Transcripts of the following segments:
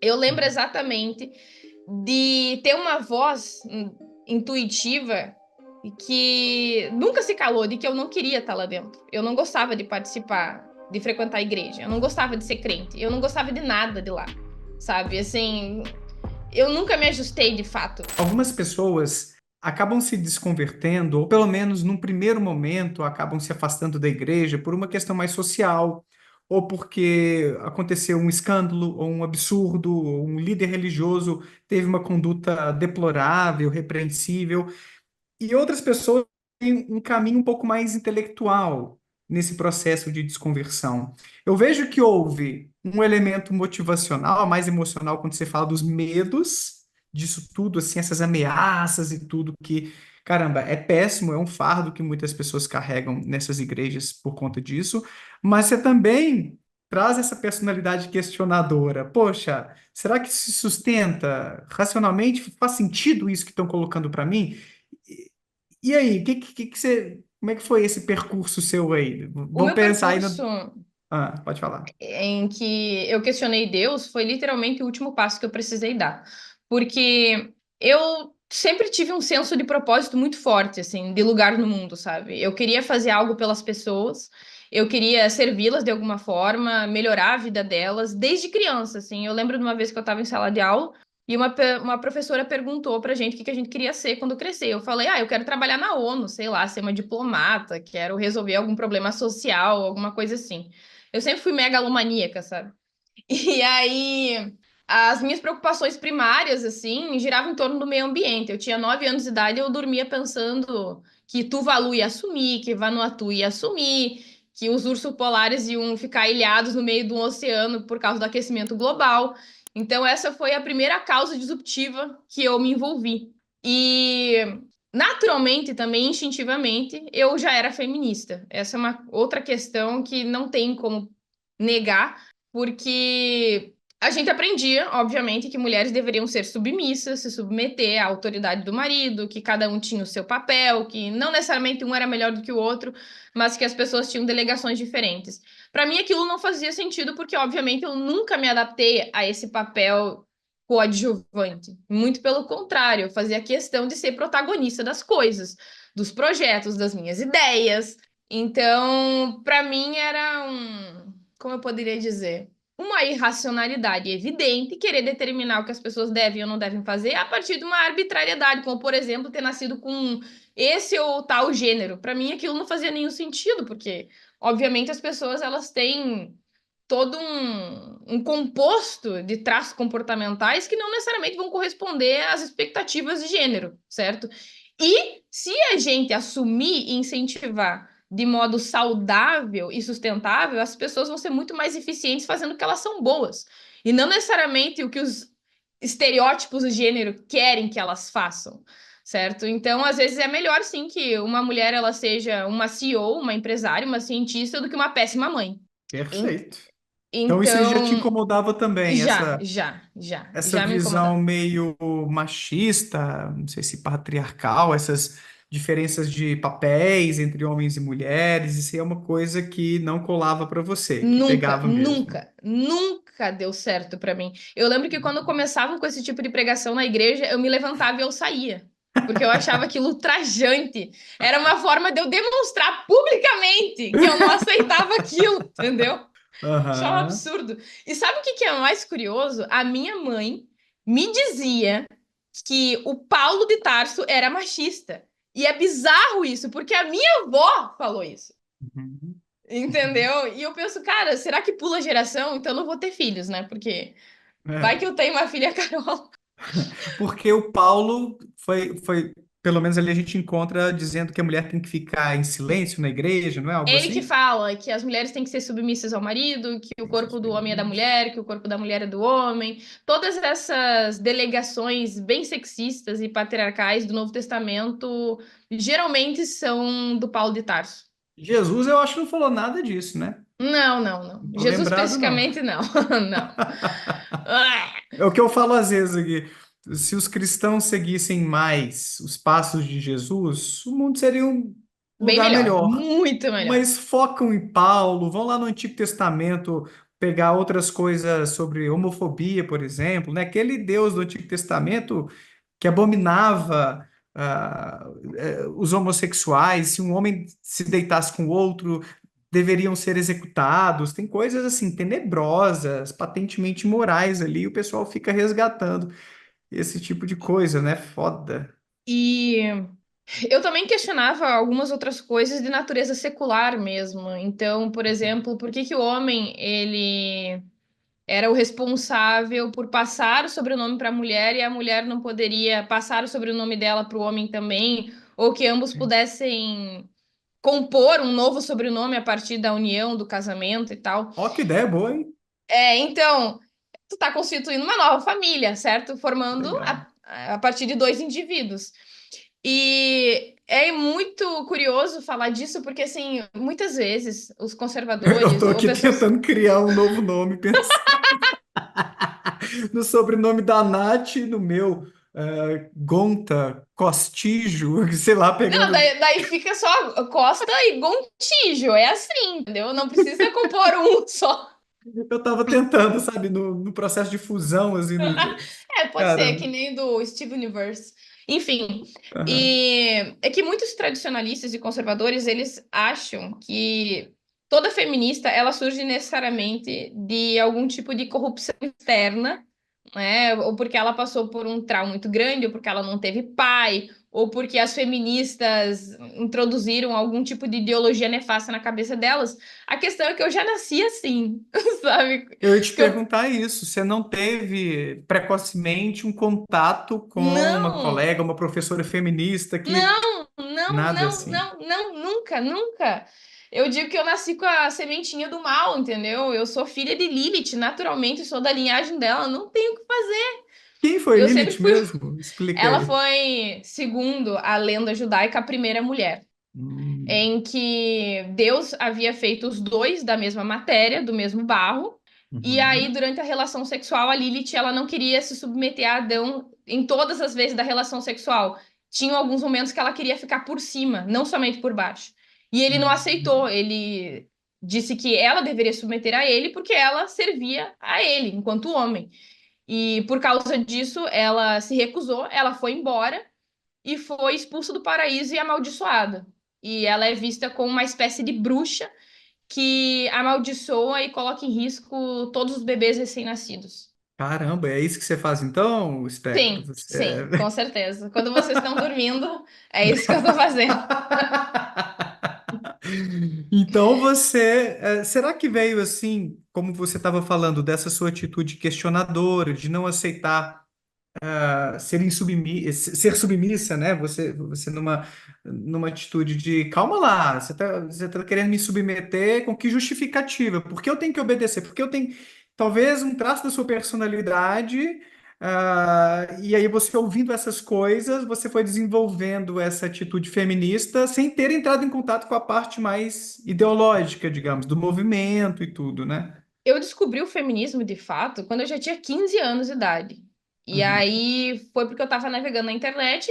Eu lembro exatamente de ter uma voz intuitiva que nunca se calou, de que eu não queria estar lá dentro. Eu não gostava de participar, de frequentar a igreja. Eu não gostava de ser crente. Eu não gostava de nada de lá, sabe? Assim, eu nunca me ajustei de fato. Algumas pessoas acabam se desconvertendo, ou pelo menos num primeiro momento acabam se afastando da igreja por uma questão mais social, ou porque aconteceu um escândalo, ou um absurdo, ou um líder religioso teve uma conduta deplorável, repreensível. E outras pessoas têm um caminho um pouco mais intelectual nesse processo de desconversão. Eu vejo que houve um elemento motivacional, mais emocional, quando você fala dos medos disso tudo, assim, essas ameaças e tudo que, caramba, é péssimo, é um fardo que muitas pessoas carregam nessas igrejas por conta disso, mas você também traz essa personalidade questionadora. Poxa, será que se sustenta racionalmente? Faz sentido isso que estão colocando para mim? E aí, que você, como é que foi esse percurso seu aí? O Vamos meu pensar aí percurso no... Ah, pode falar. em que eu questionei Deus foi literalmente o último passo que eu precisei dar. Porque eu sempre tive um senso de propósito muito forte, assim, de lugar no mundo, sabe? Eu queria fazer algo pelas pessoas, eu queria servi-las de alguma forma, melhorar a vida delas, desde criança, assim. Eu lembro de uma vez que eu estava em sala de aula e uma professora perguntou pra gente o que que a gente queria ser quando crescer. Eu falei, eu quero trabalhar na ONU, sei lá, ser uma diplomata, quero resolver algum problema social, alguma coisa assim. Eu sempre fui megalomaníaca, sabe? E aí, as minhas preocupações primárias, assim, giravam em torno do meio ambiente. Eu tinha 9 anos de idade e eu dormia pensando que Tuvalu ia assumir, que Vanuatu ia assumir, que os ursos polares iam ficar ilhados no meio do oceano por causa do aquecimento global. Então, essa foi a primeira causa disruptiva que eu me envolvi. E naturalmente, também instintivamente, eu já era feminista. Essa é uma outra questão que não tem como negar, porque a gente aprendia, obviamente, que mulheres deveriam ser submissas, se submeter à autoridade do marido, que cada um tinha o seu papel, que não necessariamente um era melhor do que o outro, mas que as pessoas tinham delegações diferentes. Para mim, aquilo não fazia sentido, porque, obviamente, eu nunca me adaptei a esse papel coadjuvante. Muito pelo contrário, eu fazia questão de ser protagonista das coisas, dos projetos, das minhas ideias. Então, para mim, era como eu poderia dizer, uma irracionalidade evidente querer determinar o que as pessoas devem ou não devem fazer a partir de uma arbitrariedade, como, por exemplo, ter nascido com esse ou tal gênero. Para mim, aquilo não fazia nenhum sentido, porque, obviamente, as pessoas elas têm todo um composto de traços comportamentais que não necessariamente vão corresponder às expectativas de gênero, certo? E se a gente assumir e incentivar de modo saudável e sustentável, as pessoas vão ser muito mais eficientes fazendo o que elas são boas. E não necessariamente o que os estereótipos de gênero querem que elas façam, certo? Então, às vezes é melhor sim que uma mulher ela seja uma CEO, uma empresária, uma cientista do que uma péssima mãe. Perfeito. Então isso aí já te Então, incomodava também, essa já me visão incomodava. meio machista, não sei se patriarcal, essas diferenças de papéis entre homens e mulheres, isso aí é uma coisa que não colava para você, que Nunca, pegava mesmo. nunca, nunca deu certo pra mim. Eu lembro que quando começavam com esse tipo de pregação na igreja, eu me levantava e eu saía, porque eu achava aquilo ultrajante. Era uma forma de eu demonstrar publicamente que eu não aceitava aquilo, entendeu? Achava um Aham. absurdo. E sabe o que que é mais curioso? A minha mãe me dizia que o Paulo de Tarso era machista. E é bizarro isso, porque a minha avó falou isso. Uhum. Entendeu? E eu penso, cara, será que pula geração? Então eu não vou ter filhos, né? Porque vai que É. eu tenho uma filha Carol. Porque o Paulo foi, pelo menos ali a gente encontra dizendo que a mulher tem que ficar em silêncio na igreja, não é algo Ele que assim? fala que as mulheres têm que ser submissas ao marido, que o Tem que ser corpo do homem é da submissa. mulher, que o corpo da mulher é do homem. Todas essas delegações bem sexistas e patriarcais do Novo Testamento geralmente são do Paulo de Tarso. Jesus, eu acho que não falou nada disso, né? Não, não, não. Não tô Jesus lembrado, não. especificamente não. Não. Ah, É o que eu falo às vezes aqui. Se os cristãos seguissem mais os passos de Jesus, o mundo seria um bem lugar melhor, melhor. muito melhor. Mas focam em Paulo, vão lá no Antigo Testamento, pegar outras coisas sobre homofobia, por exemplo, né? Aquele Deus do Antigo Testamento que abominava os homossexuais, se um homem se deitasse com outro, deveriam ser executados. Tem coisas assim tenebrosas, patentemente imorais ali, e o pessoal fica resgatando esse tipo de coisa, né? Foda. E eu também questionava algumas outras coisas de natureza secular mesmo. Então, por exemplo, por que que o homem ele era o responsável por passar o sobrenome para a mulher e a mulher não poderia passar o sobrenome dela para o homem também, ou que ambos pudessem compor um novo sobrenome a partir da união, do casamento e tal. Ó, que ideia boa, hein? Então, tu tá constituindo uma nova família, certo? Formando Legal. a partir de dois indivíduos. E é muito curioso falar disso, porque, assim, muitas vezes os Eu conservadores tô ou aqui pessoas. tentando criar um novo nome, pensando no sobrenome da Nath e no meu, Gonta, Costijo, sei lá, Não, pegando. daí fica só Costa e Gontijo, é assim, entendeu? Não precisa compor um só. Eu tava tentando, sabe, no processo de fusão, assim, É, pode ser, que cara. nem do Steve Universe. Enfim, Aham. e é que muitos tradicionalistas e conservadores, eles acham que toda feminista, ela surge necessariamente de algum tipo de corrupção externa, né? Ou porque ela passou por um trauma muito grande, ou porque ela não teve pai, ou porque as feministas introduziram algum tipo de ideologia nefasta na cabeça delas. A questão é que eu já nasci assim, sabe? Eu ia te Que eu perguntar isso. Você não teve precocemente um contato com uma não. colega, uma professora feminista que Não, não, nada não, assim? não, não, nunca, nunca. Eu digo que eu nasci com a sementinha do mal, entendeu? Eu sou filha de Lilith, naturalmente, sou da linhagem dela, não tenho o que fazer. Quem foi Eu sempre Lilith fui. mesmo? Explica Ela aí. foi, segundo a lenda judaica, a primeira mulher, Hum, em que Deus havia feito os dois da mesma matéria, do mesmo barro, e aí, uhum, durante a relação sexual, a Lilith, ela não queria se submeter a Adão em todas as vezes da relação sexual. Tinham alguns momentos que ela queria ficar por cima, não somente por baixo. E ele não aceitou, uhum. ele disse que ela deveria submeter a ele porque ela servia a ele, enquanto homem. E por causa disso, ela se recusou, ela foi embora e foi expulsa do paraíso e amaldiçoada. E ela é vista como uma espécie de bruxa que amaldiçoa e coloca em risco todos os bebês recém-nascidos. Caramba, é isso que você faz então, Espectro? Sim, Você sim, com certeza. Quando vocês estão dormindo, é isso que eu estou fazendo. Então você, será que veio assim, como você estava falando, dessa sua atitude questionadora, de não aceitar ser submissa, né? Você numa atitude de calma lá, você tá querendo me submeter com que justificativa? Por que eu tenho que obedecer? Porque eu tenho talvez um traço da sua personalidade, e aí você ouvindo essas coisas, você foi desenvolvendo essa atitude feminista sem ter entrado em contato com a parte mais ideológica, digamos, do movimento e tudo, né? Eu descobri o feminismo de fato quando eu já tinha 15 anos de idade. E Uhum. aí foi porque eu estava navegando na internet.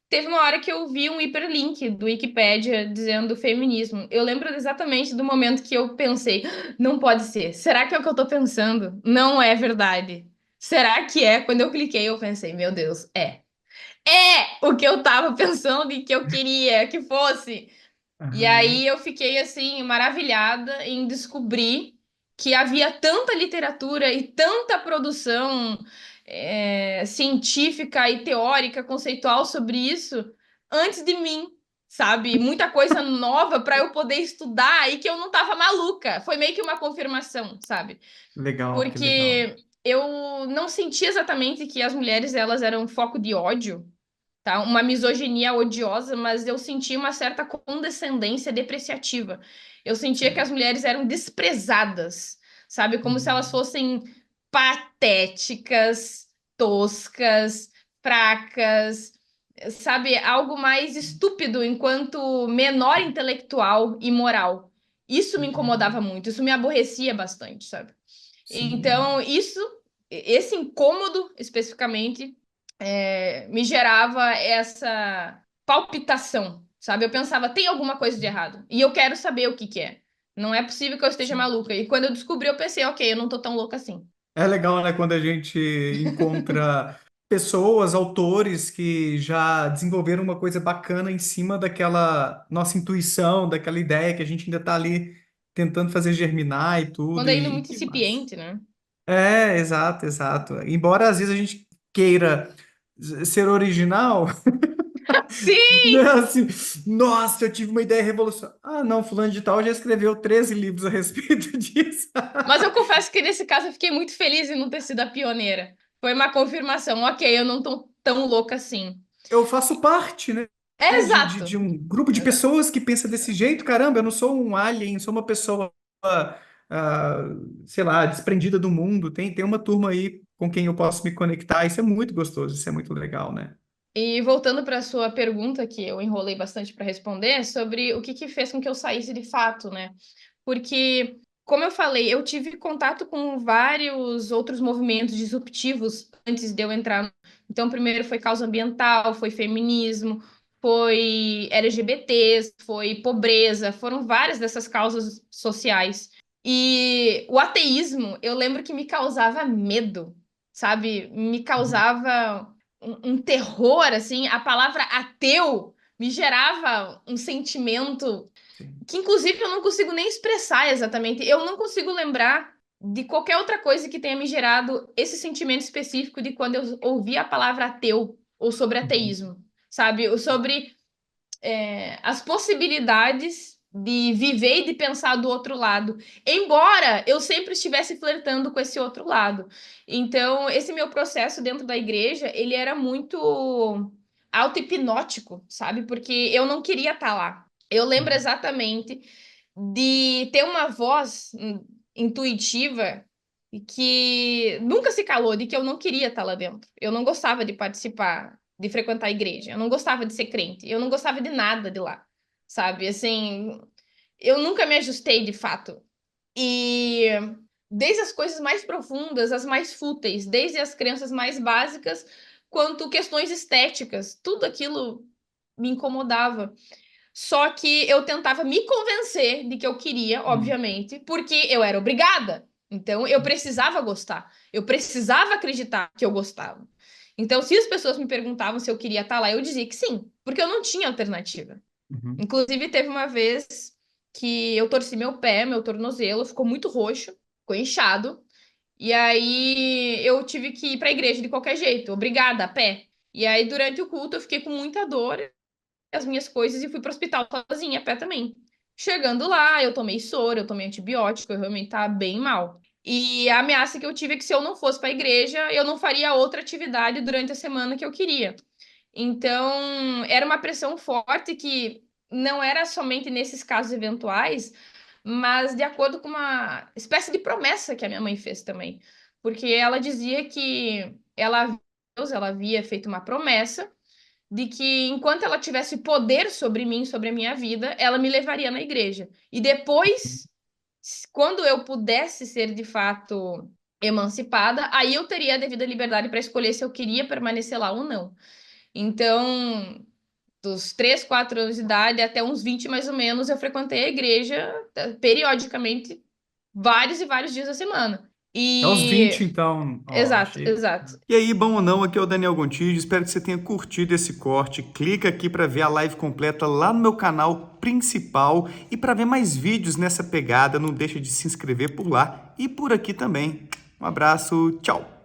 Teve uma hora que eu vi um hiperlink do Wikipédia dizendo feminismo. Eu lembro exatamente do momento que eu pensei: "Ah, não pode ser. Será que é o que eu estou pensando? Não é verdade. Será que é?" Quando eu cliquei, eu pensei: meu Deus, é. É o que eu estava pensando e que eu queria que fosse. E Aham. aí eu fiquei assim maravilhada em descobrir que havia tanta literatura e tanta produção científica e teórica, conceitual sobre isso antes de mim, sabe? Muita coisa nova para eu poder estudar e que eu não tava maluca. Foi meio que uma confirmação, sabe? Legal, que legal. Porque eu não senti exatamente que as mulheres elas eram foco de ódio, tá? Uma misoginia odiosa, mas eu sentia uma certa condescendência depreciativa. Eu sentia que as mulheres eram desprezadas, sabe? Como se elas Uhum. fossem patéticas, toscas, fracas, sabe? Algo mais estúpido enquanto menor intelectual e moral. Isso me incomodava Uhum. muito, isso me aborrecia bastante, sabe? Então, Sim. esse incômodo especificamente, me gerava essa palpitação, sabe? Eu pensava, tem alguma coisa de errado e eu quero saber o que que é. Não é possível que eu esteja Sim. maluca. E quando eu descobri, eu pensei, ok, eu não tô tão louca assim. É legal, né, quando a gente encontra pessoas, autores que já desenvolveram uma coisa bacana em cima daquela nossa intuição, daquela ideia que a gente ainda está ali tentando fazer germinar e Quando tudo, é ainda e muito que massa. incipiente, né? É, exato, exato. Embora às vezes a gente queira ser original, Sim! né, assim, nossa, eu tive uma ideia revolucionária. Ah, não, fulano de tal já escreveu 13 livros a respeito disso. Mas eu confesso que nesse caso eu fiquei muito feliz em não ter sido a pioneira. Foi uma confirmação, ok, eu não tô tão louca assim. Eu faço parte, né, É de exato. um grupo de Exato. pessoas que pensa desse jeito. Caramba, eu não sou um alien, sou uma pessoa, ah, sei lá, desprendida do mundo. Tem uma turma aí com quem eu posso me conectar. Isso é muito gostoso, isso é muito legal, né? E voltando para a sua pergunta, que eu enrolei bastante para responder, sobre o que que fez com que eu saísse de fato, né? Porque, como eu falei, eu tive contato com vários outros movimentos disruptivos antes de eu entrar. Então, primeiro foi causa ambiental, foi feminismo, foi LGBTs, foi pobreza, foram várias dessas causas sociais. E o ateísmo, eu lembro que me causava medo, sabe? Me Uhum. causava um terror, assim. A palavra ateu me gerava um sentimento Sim. que inclusive eu não consigo nem expressar exatamente. Eu não consigo lembrar de qualquer outra coisa que tenha me gerado esse sentimento específico de quando eu ouvi a palavra ateu ou sobre Uhum. ateísmo, sabe? Ou sobre as possibilidades de viver e de pensar do outro lado, embora eu sempre estivesse flertando com esse outro lado. Então, esse meu processo dentro da igreja, ele era muito auto-hipnótico, sabe? Porque eu não queria estar lá. Eu lembro Uhum. exatamente de ter uma voz intuitiva que nunca se calou, de que eu não queria estar lá dentro. Eu não gostava de participar, de frequentar a igreja. Eu não gostava de ser crente. Eu não gostava de nada de lá, sabe? Assim, eu nunca me ajustei de fato. E desde as coisas mais profundas, as mais fúteis, desde as crenças mais básicas, quanto questões estéticas, tudo aquilo me incomodava. Só que eu tentava me convencer de que eu queria, Uhum. obviamente, porque eu era obrigada. Então eu precisava gostar. Eu precisava acreditar que eu gostava. Então, se as pessoas me perguntavam se eu queria estar lá, eu dizia que sim, porque eu não tinha alternativa. Uhum. Inclusive, teve uma vez que eu torci meu pé, meu tornozelo, ficou muito roxo, ficou inchado. E aí eu tive que ir para a igreja de qualquer jeito, obrigada, a pé. E aí, durante o culto, eu fiquei com muita dor as minhas coisas e fui pro hospital sozinha, a pé também. Chegando lá, eu tomei soro, eu tomei antibiótico, eu realmente tava bem mal. E a ameaça que eu tive é que se eu não fosse para a igreja, eu não faria outra atividade durante a semana que eu queria. Então, era uma pressão forte que não era somente nesses casos eventuais, mas de acordo com uma espécie de promessa que a minha mãe fez também. Porque ela dizia que ela havia feito uma promessa de que enquanto ela tivesse poder sobre mim, sobre a minha vida, ela me levaria na igreja. E depois, quando eu pudesse ser de fato emancipada, aí eu teria a devida liberdade para escolher se eu queria permanecer lá ou não. Então, dos 3, 4 anos de idade até uns 20 mais ou menos, eu frequentei a igreja periodicamente, vários e vários dias da semana. Aos E 20, então, ó, exato, achei. exato. E aí, bom ou não, aqui é o Daniel Gontijo. Espero que você tenha curtido esse corte. Clica aqui para ver a live completa lá no meu canal principal e para ver mais vídeos nessa pegada. Não deixa de se inscrever por lá e por aqui também. Um abraço, tchau.